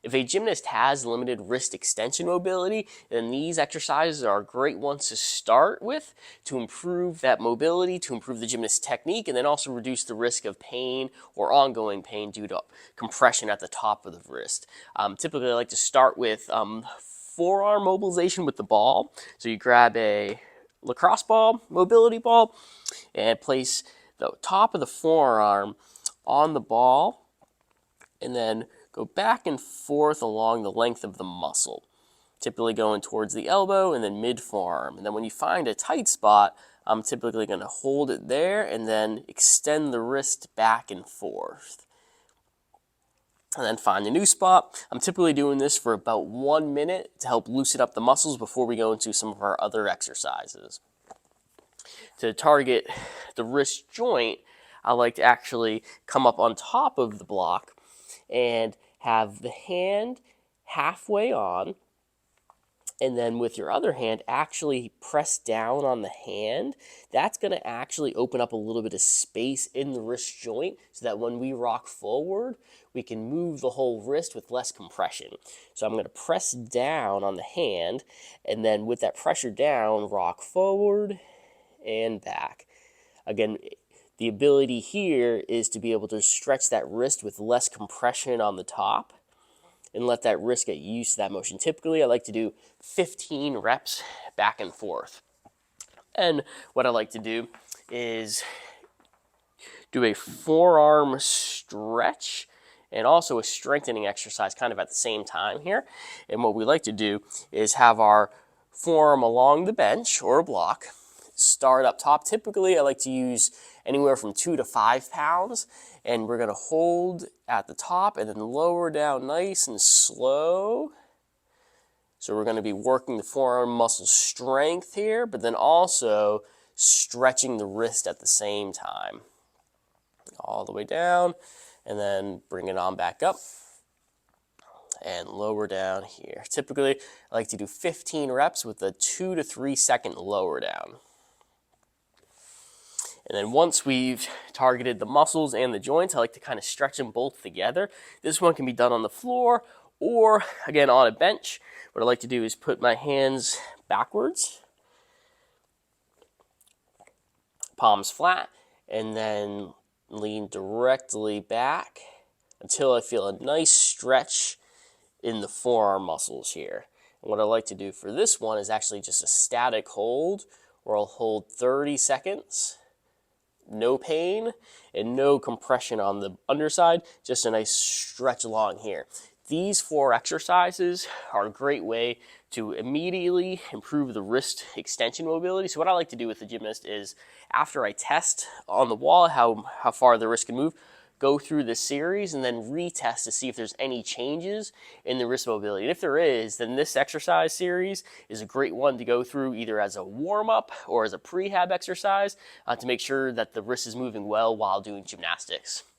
If a gymnast has limited wrist extension mobility, then these exercises are great ones to start with to improve that mobility, to improve the gymnast's technique, and then also reduce the risk of pain or ongoing pain due to compression at the top of the wrist. Typically, I like to start with forearm mobilization with the ball. So you grab a lacrosse ball, mobility ball, and place the top of the forearm on the ball, and then go back and forth along the length of the muscle, typically going towards the elbow and then mid forearm. And then when you find a tight spot, I'm typically going to hold it there and then extend the wrist back and forth. And then find a new spot. I'm typically doing this for about 1 minute to help loosen up the muscles before we go into some of our other exercises. To target the wrist joint, I like to actually come up on top of the block and have the hand halfway on, and then with your other hand actually press down on the hand. That's going to actually open up a little bit of space in the wrist joint so that when we rock forward, we can move the whole wrist with less compression. So I'm going to press down on the hand, and then with that pressure down, rock forward and back. Again, the ability here is to be able to stretch that wrist with less compression on the top and let that wrist get used to that motion. Typically, I like to do 15 reps back and forth. And what I like to do is do a forearm stretch and also a strengthening exercise kind of at the same time here. And what we like to do is have our forearm along the bench or a block, start up top. Typically, I like to use anywhere from 2 to 5 pounds, and we're going to hold at the top and then lower down nice and slow. So we're going to be working the forearm muscle strength here, but then also stretching the wrist at the same time. All the way down, and then bring it on back up and lower down here. Typically, I like to do 15 reps with a 2 to 3 second lower down. And then once we've targeted the muscles and the joints, I like to kind of stretch them both together. This one can be done on the floor or, again, on a bench. What I like to do is put my hands backwards, palms flat, and then lean directly back until I feel a nice stretch in the forearm muscles here. And what I like to do for this one is actually just a static hold, where I'll hold 30 seconds. No pain and no compression on the underside, just a nice stretch along here. These 4 exercises are a great way to immediately improve the wrist extension mobility. So what I like to do with the gymnast is, after I test on the wall how far the wrist can move, go through the series and then retest to see if there's any changes in the wrist mobility. And if there is, then this exercise series is a great one to go through either as a warm-up or as a prehab exercise to make sure that the wrist is moving well while doing gymnastics.